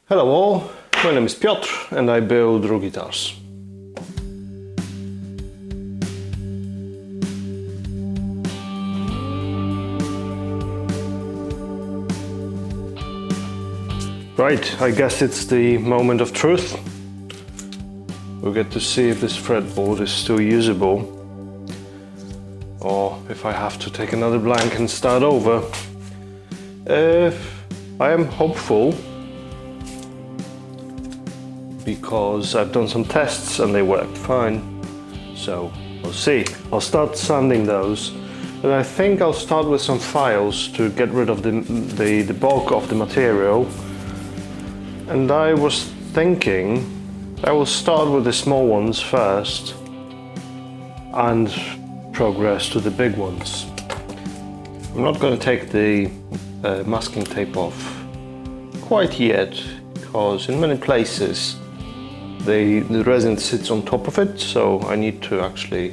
Hello all, my name is Piotr and I build Ru guitars. Right, I guess it's the moment of truth. We'll get to see if this fretboard is still usable or if I have to take another blank and start over. I am hopeful because I've done some tests and they worked fine. So we'll see. I'll start sanding those. And I think I'll start with some files to get rid of the bulk of the material. And I was thinking I will start with the small ones first and progress to the big ones. I'm not going to take the masking tape off quite yet because in many places the resin sits on top of it, so I need to actually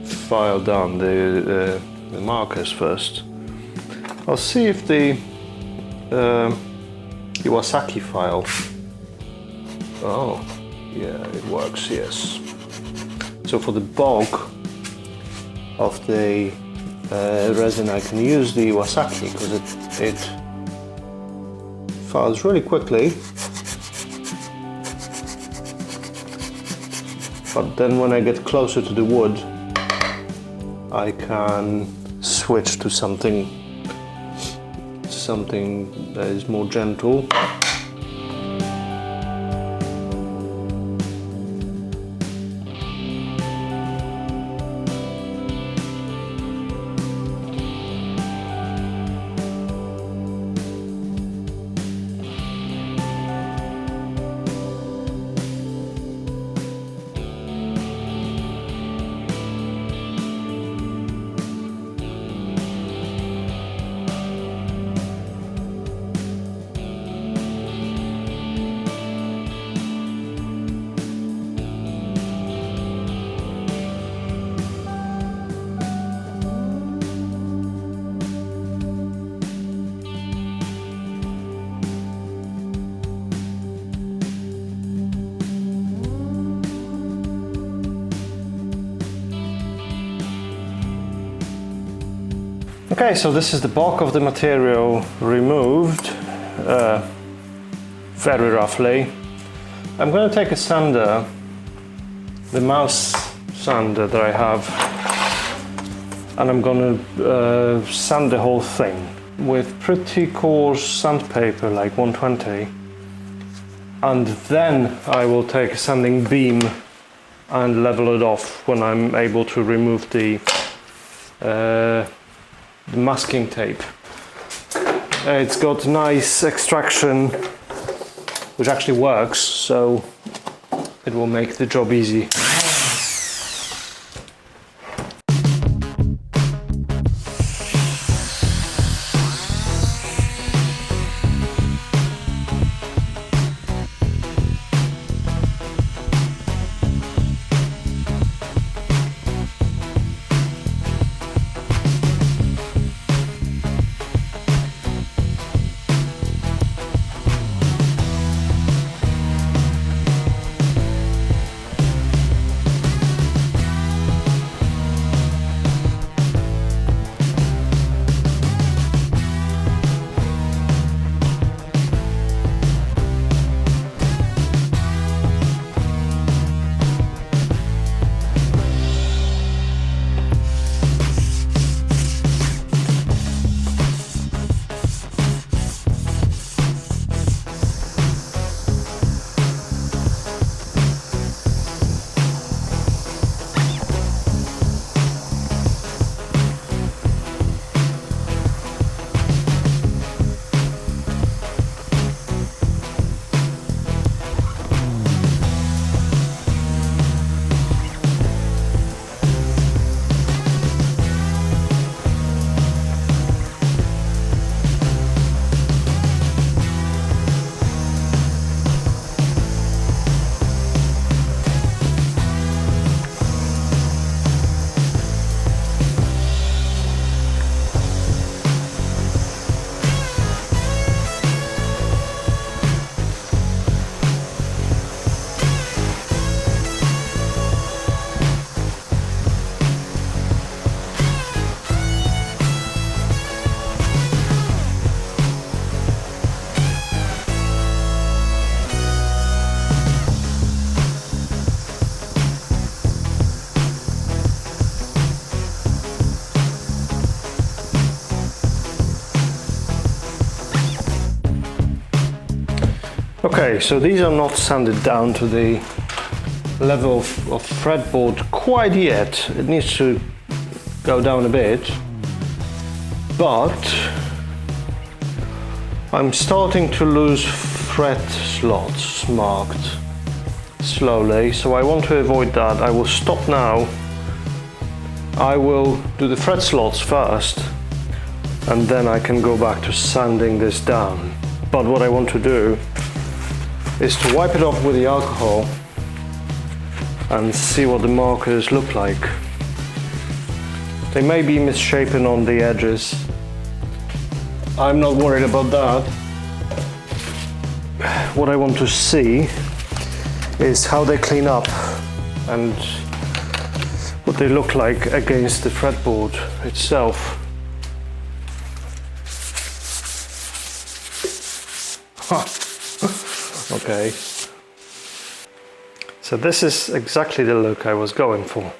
file down the markers first. I'll see if the Iwasaki file, oh yeah, it works, yes. So for the bulk of the resin I can use the Iwasaki because it files really quickly. But then when I get closer to the wood, I can switch to something that is more gentle. Okay, so this is the bulk of the material removed, very roughly. I'm going to take a sander, the mouse sander that I have, and I'm going to sand the whole thing with pretty coarse sandpaper, like 120. And then I will take a sanding beam and level it off when I'm able to remove the masking tape. It's got nice extraction which actually works, so it will make the job easy. Okay, so these are not sanded down to the level of fretboard quite yet. It needs to go down a bit, but I'm starting to lose fret slots marked slowly, so I want to avoid that. I will stop now. I will do the fret slots first, and then I can go back to sanding this down. But what I want to do is to wipe it off with the alcohol and see what the markers look like. They may be misshapen on the edges. I'm not worried about that. What I want to see is how they clean up and what they look like against the fretboard itself. Okay. So this is exactly the look I was going for.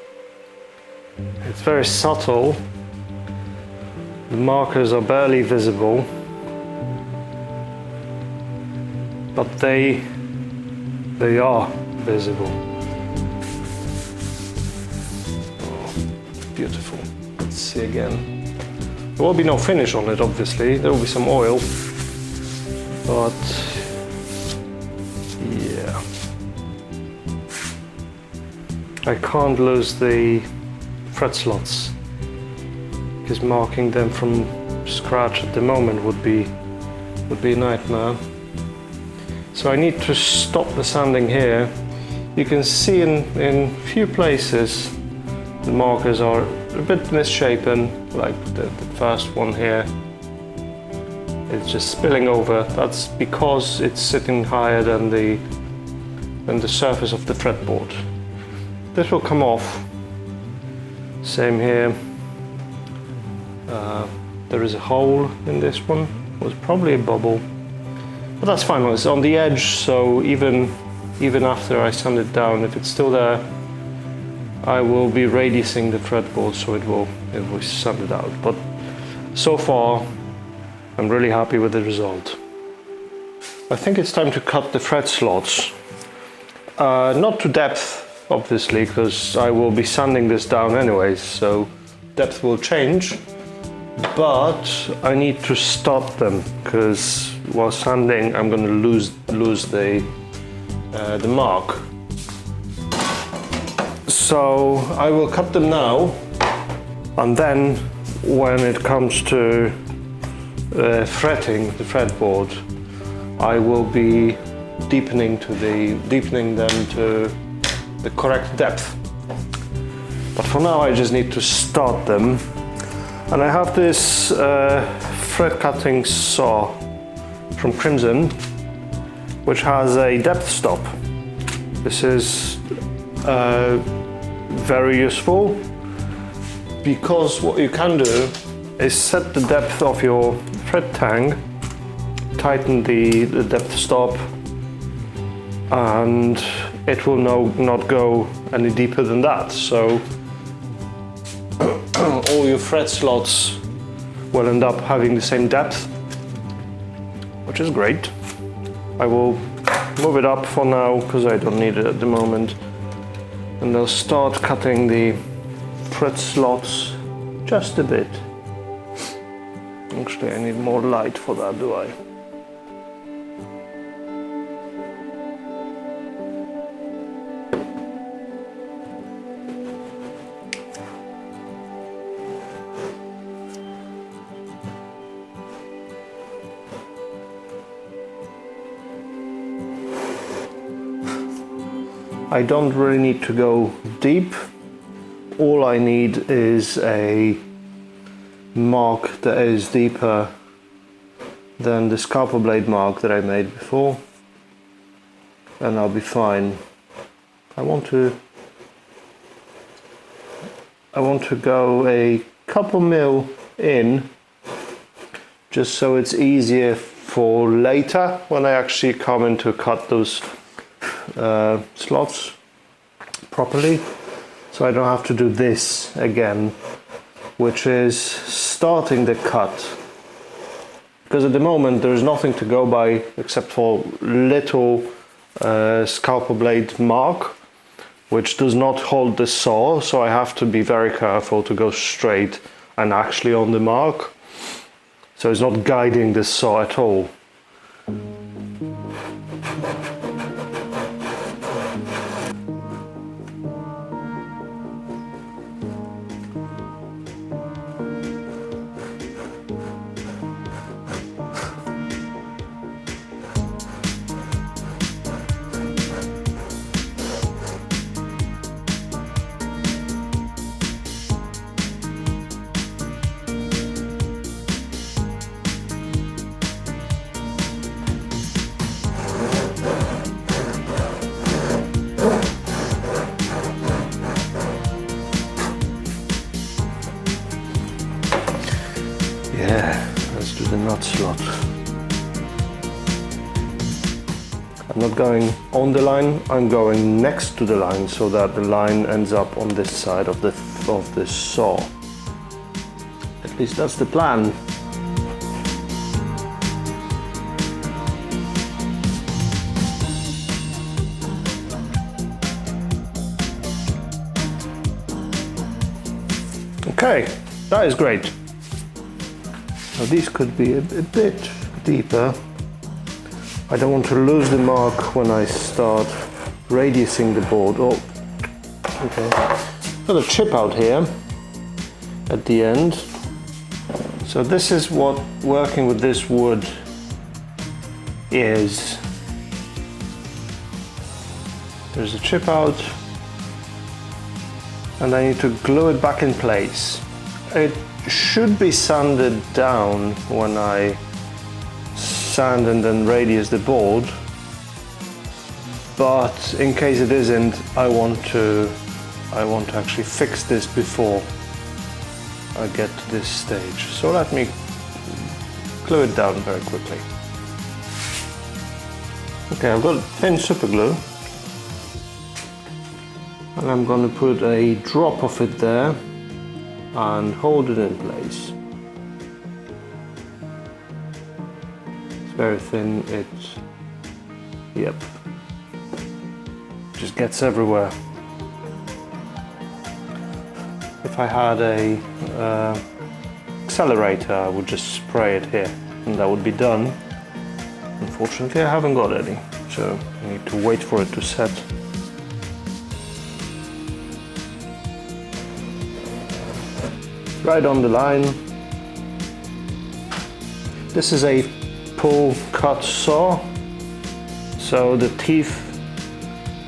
It's very subtle. The markers are barely visible, but they are visible. Oh, beautiful. Let's see again. There will be no finish on it, obviously. There will be some oil, but yeah. I can't lose the fret slots, because marking them from scratch at the moment would be a nightmare. So I need to stop the sanding here. You can see in few places the markers are a bit misshapen, like the first one here. It's just spilling over. That's because it's sitting higher than the surface of the fretboard. This will come off. Same here. There is a hole in this one. It was probably a bubble, but that's fine. It's on the edge, so even after I sand it down, if it's still there, I will be radiusing the fretboard, so it will sand it out. But so far, I'm really happy with the result. I think it's time to cut the fret slots. Not to depth, obviously, because I will be sanding this down anyways, so depth will change. But I need to stop them, because while sanding I'm going to lose the mark. So I will cut them now, and then when it comes to fretting the fretboard, I will be deepening them to the correct depth. But for now I just need to start them. And I have this thread cutting saw from Crimson, which has a depth stop. This is very useful, because what you can do is set the depth of your thread tang, tighten the depth stop, and it will not go any deeper than that. So all your thread slots will end up having the same depth, which is great. I will move it up for now because I don't need it at the moment, and I'll start cutting the thread slots just a bit. Actually, I need more light for that, do I? I don't really need to go deep. All I need is a mark that is deeper than the scalpel blade mark that I made before, and I'll be fine. I want to go a couple mil in, just so it's easier for later when I actually come in to cut those slots properly, so I don't have to do this again, which is starting the cut, because at the moment there is nothing to go by except for little scalpel blade mark, which does not hold the saw, so I have to be very careful to go straight and actually on the mark, so it's not guiding the saw at all. Yeah, let's do the nut slot. I'm not going on the line, I'm going next to the line so that the line ends up on this side of the saw. At least that's the plan. Okay, that is great. Now these could be a bit deeper. I don't want to lose the mark when I start radiusing the board. Oh, okay. Got a chip out here at the end. So this is what working with this wood is. There's a chip out, and I need to glue it back in place. It should be sanded down when I sand and then radius the board, but in case it isn't, I want to actually fix this before I get to this stage. So let me glue it down very quickly. Okay, I've got thin super glue, and I'm going to put a drop of it there and hold it in place. It's very thin, yep, just gets everywhere. If I had a accelerator, I would just spray it here and that would be done. Unfortunately, I haven't got any, so I need to wait for it to set. Right on the line. This is a pull cut saw, so the teeth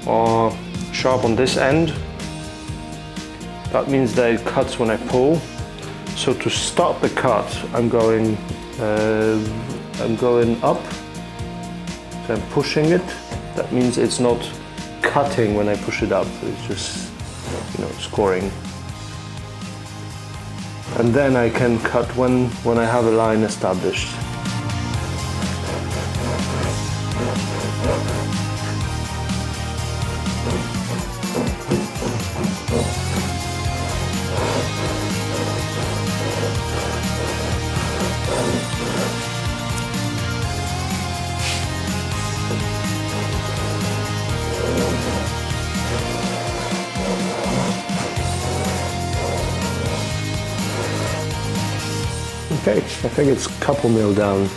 are sharp on this end. That means that it cuts when I pull. So to start the cut, I'm going up. So I'm pushing it. That means it's not cutting when I push it up. It's just, scoring. And then I can cut when I have a line established. Okay, I think it's a couple mil down,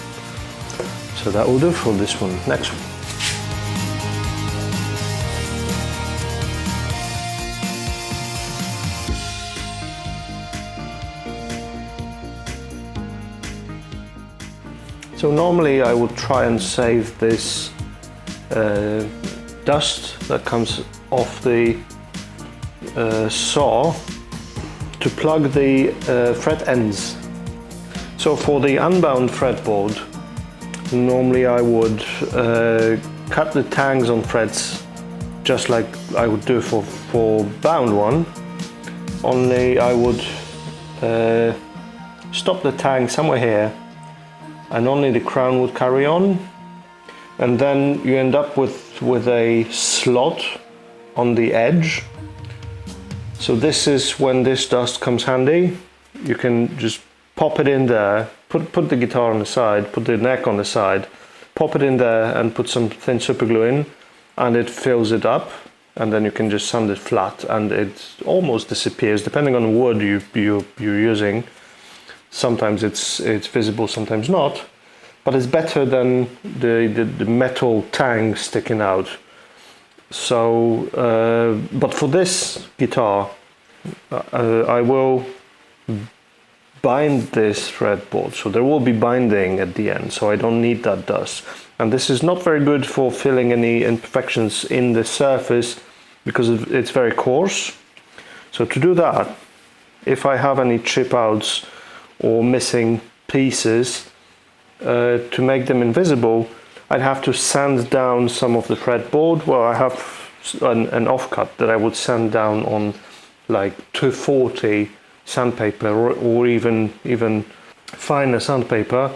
so that will do for this one. Next one. So normally I would try and save this dust that comes off the saw to plug the fret ends. So for the unbound fretboard, normally I would cut the tangs on frets just like I would do for bound one, only I would stop the tang somewhere here and only the crown would carry on, and then you end up with a slot on the edge. So this is when this dust comes handy. You can just pop it in there, put the guitar on the side, put the neck on the side, pop it in there and put some thin super glue in, and it fills it up, and then you can just sand it flat and it almost disappears depending on the wood you're using. Sometimes it's visible, sometimes not, but it's better than the metal tang sticking out. So, but for this guitar, I will bind this fretboard, so there will be binding at the end, so I don't need that dust. And this is not very good for filling any imperfections in the surface because it's very coarse. So to do that, if I have any chip outs or missing pieces, to make them invisible, I'd have to sand down some of the fretboard. Well, I have an offcut that I would sand down on like 240 sandpaper or even finer sandpaper,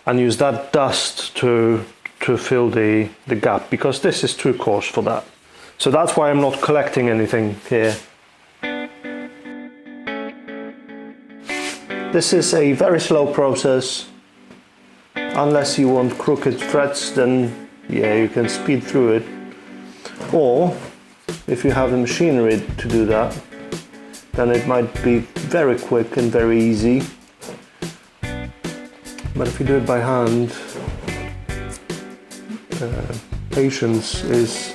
and use that dust to fill the gap, because this is too coarse for that. So that's why I'm not collecting anything here. This is a very slow process. Unless you want crooked threads, then yeah, you can speed through it. Or if you have the machinery to do that, then it might be very quick and very easy. But if you do it by hand, patience is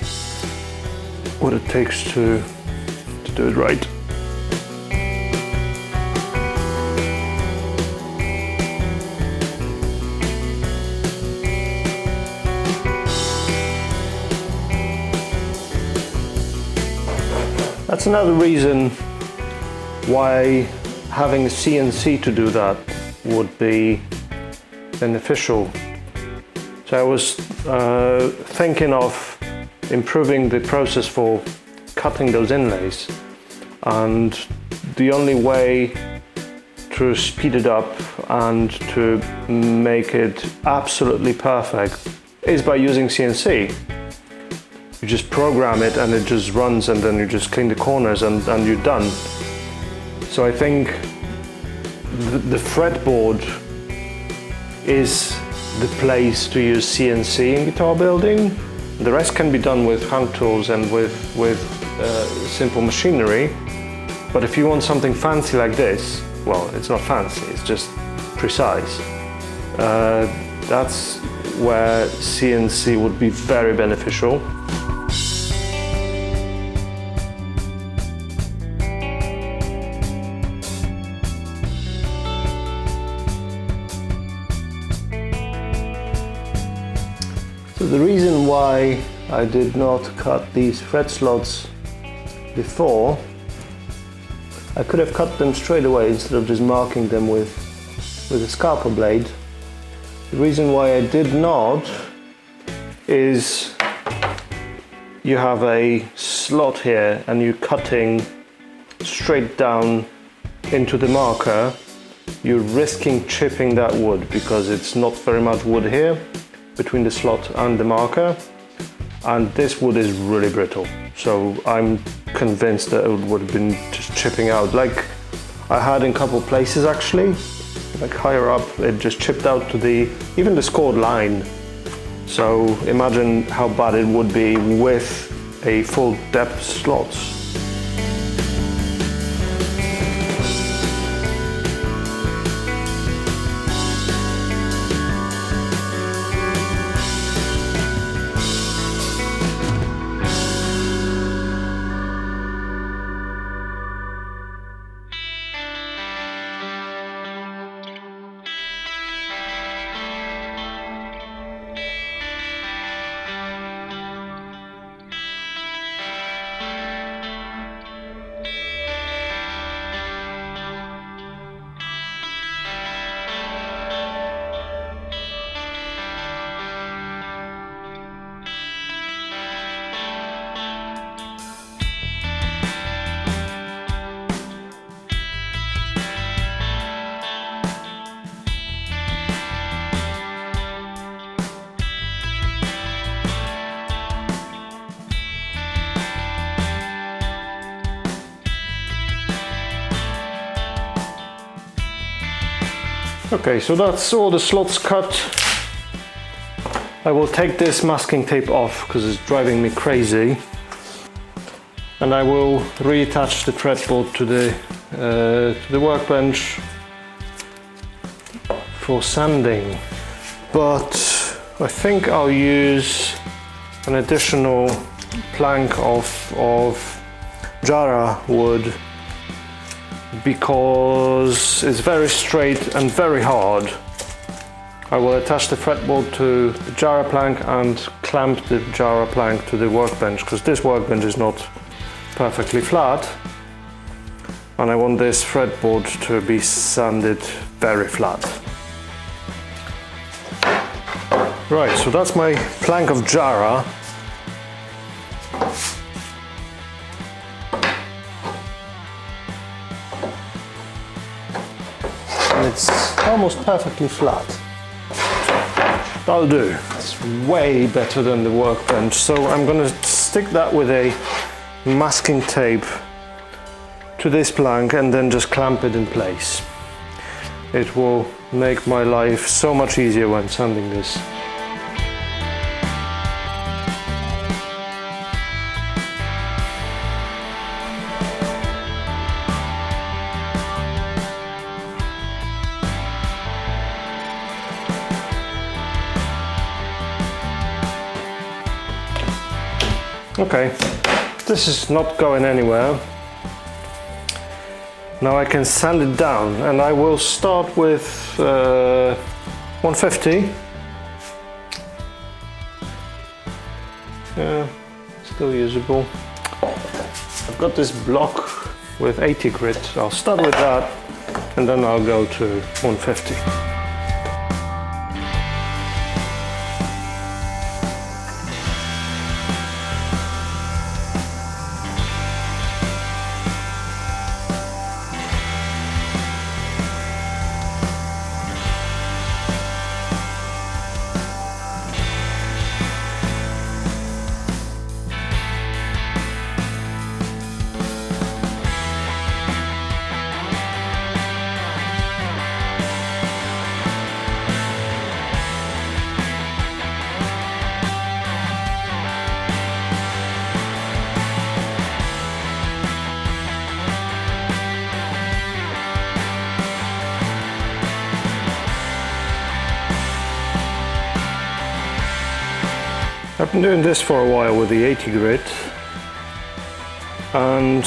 what it takes to do it right. That's another reason why having a CNC to do that would be beneficial. So I was thinking of improving the process for cutting those inlays, and the only way to speed it up and to make it absolutely perfect is by using CNC. You just program it and it just runs, and then you just clean the corners and you're done. So I think the fretboard is the place to use CNC in guitar building. The rest can be done with hand tools and with simple machinery. But if you want something fancy like this, well, it's not fancy, it's just precise. That's where CNC would be very beneficial. So the reason why I did not cut these fret slots before, I could have cut them straight away instead of just marking them with a scalpel blade. The reason why I did not is you have a slot here and you're cutting straight down into the marker. You're risking chipping that wood because it's not very much wood here between the slot and the marker, and this wood is really brittle, so I'm convinced that it would have been just chipping out, like I had in a couple of places actually, like higher up it just chipped out to even the scored line. So imagine how bad it would be with a full depth slots. Okay, so that's all the slots cut. I will take this masking tape off because it's driving me crazy. And I will reattach the fretboard to the workbench for sanding. But I think I'll use an additional plank of Jara wood because it's very straight and very hard. I will attach the fretboard to the Jara plank and clamp the Jara plank to the workbench because this workbench is not perfectly flat and I want this fretboard to be sanded very flat. Right, so that's my plank of Jara. And it's almost perfectly flat. That'll do. It's way better than the workbench. So I'm going to stick that with a masking tape to this plank and then just clamp it in place. It will make my life so much easier when sanding this. Okay, this is not going anywhere. Now I can sand it down and I will start with 150. Yeah, still usable. I've got this block with 80 grit. I'll start with that and then I'll go to 150. I've been doing this for a while with the 80 grit, and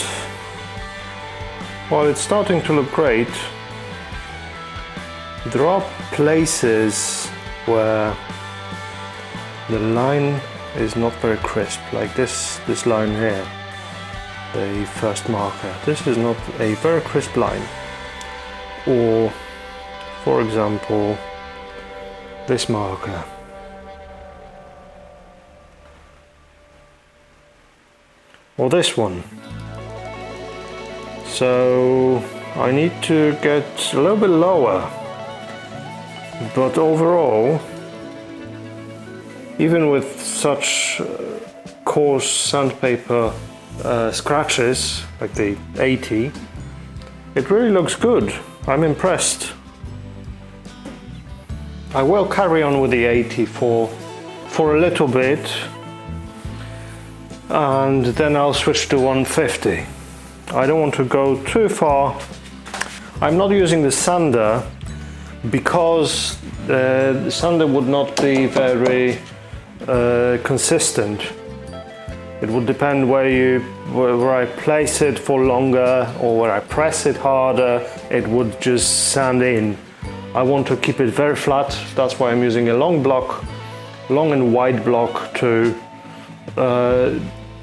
while it's starting to look great, there are places where the line is not very crisp, like this line here, the first marker. This is not a very crisp line. Or, for example, this marker. Or this one. So I need to get a little bit lower, but overall, even with such coarse sandpaper scratches like the 80, it really looks good. I'm impressed. I will carry on with the 80 for a little bit, and then I'll switch to 150. I don't want to go too far. I'm not using the sander because the sander would not be very consistent. It would depend where I place it for longer or where I press it harder. It would just sand in. I want to keep it very flat. That's why I'm using a long and wide block to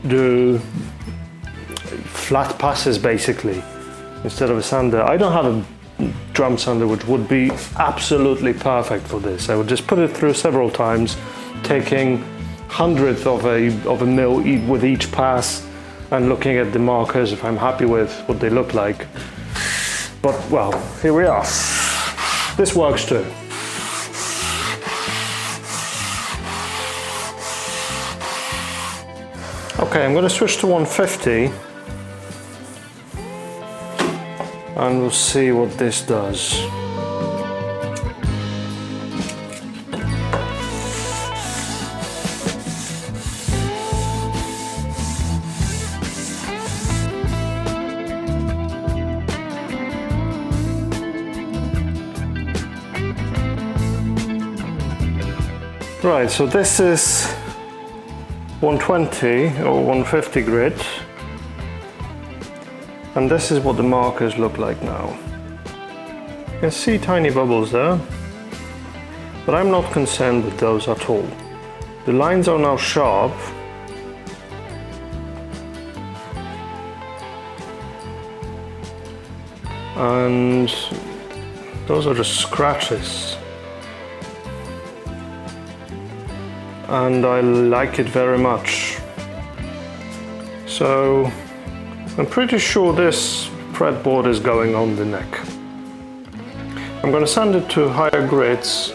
do flat passes basically instead of a sander. I don't have a drum sander which would be absolutely perfect for this. I would just put it through several times, taking hundredths of a mil with each pass and looking at the markers if I'm happy with what they look like. But well, here we are. This works too. Okay, I'm going to switch to 150 and we'll see what this does. Right, so this is 120 or 150 grit, and this is what the markers look like now. You can see tiny bubbles there, but I'm not concerned with those at all. The lines are now sharp, and those are just scratches, and I like it very much. So I'm pretty sure this fretboard is going on the neck. I'm going to sand it to higher grits,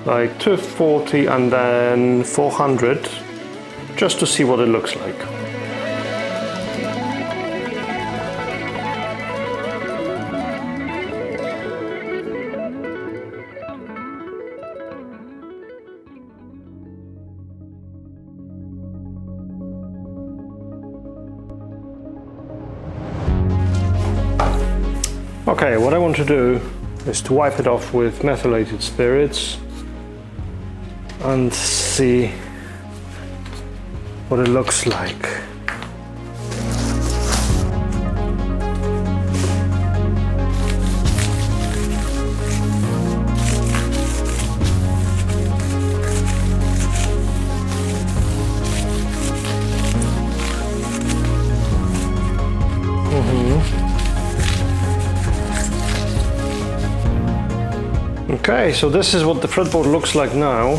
like 240 and then 400, just to see what it looks like. Okay, what I want to do is to wipe it off with methylated spirits and see what it looks like. Okay, so this is what the fretboard looks like now.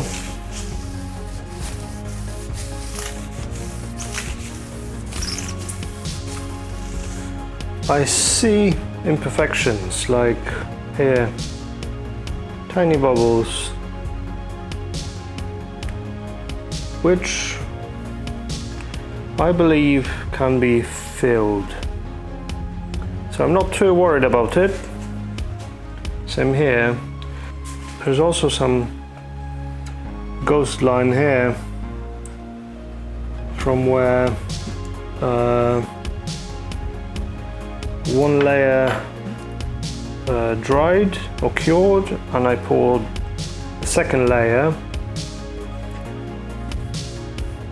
I see imperfections, like here, tiny bubbles, which I believe can be filled. So I'm not too worried about it. Same here. There's also some ghost line here from where one layer dried or cured, and I poured the second layer.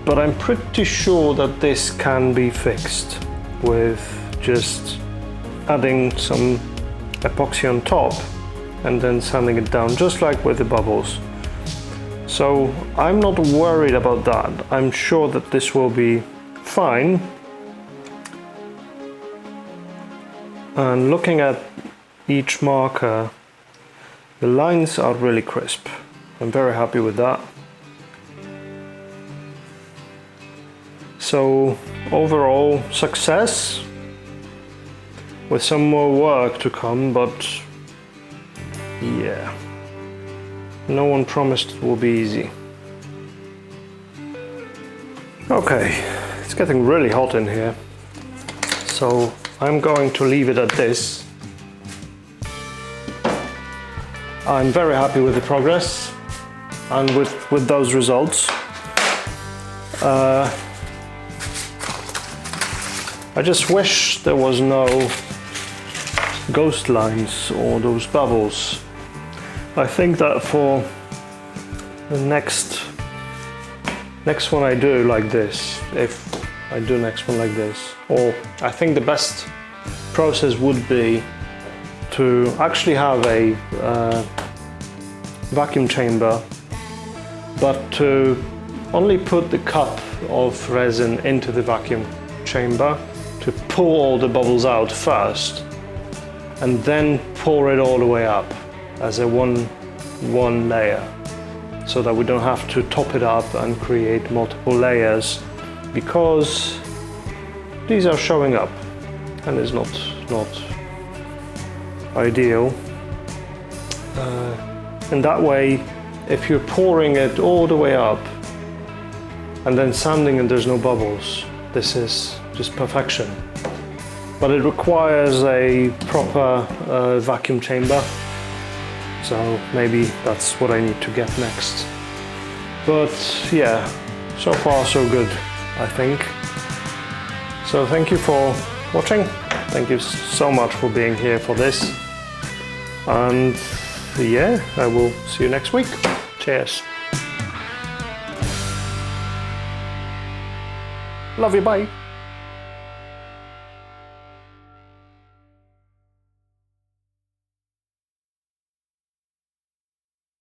But I'm pretty sure that this can be fixed with just adding some epoxy on top and then sanding it down, just like with the bubbles. So I'm not worried about that. I'm sure that this will be fine. And looking at each marker, the lines are really crisp. I'm very happy with that. So overall, success, with some more work to come, but yeah, no one promised it will be easy. Okay, it's getting really hot in here, so I'm going to leave it at this. I'm very happy with the progress and with those results. I just wish there was no ghost lines or those bubbles. I think that for the next one I do like this, if I do next one like this, or I think the best process would be to actually have a vacuum chamber, but to only put the cup of resin into the vacuum chamber to pull all the bubbles out first, and then pour it all the way up as a one layer, so that we don't have to top it up and create multiple layers, because these are showing up and it's not ideal. And that way, if you're pouring it all the way up and then sanding and there's no bubbles, this is just perfection. But it requires a proper vacuum chamber, so maybe that's what I need to get next. But yeah, so far so good, I think. So thank you for watching. Thank you so much for being here for this. And yeah, I will see you next week. Cheers. Love you, bye.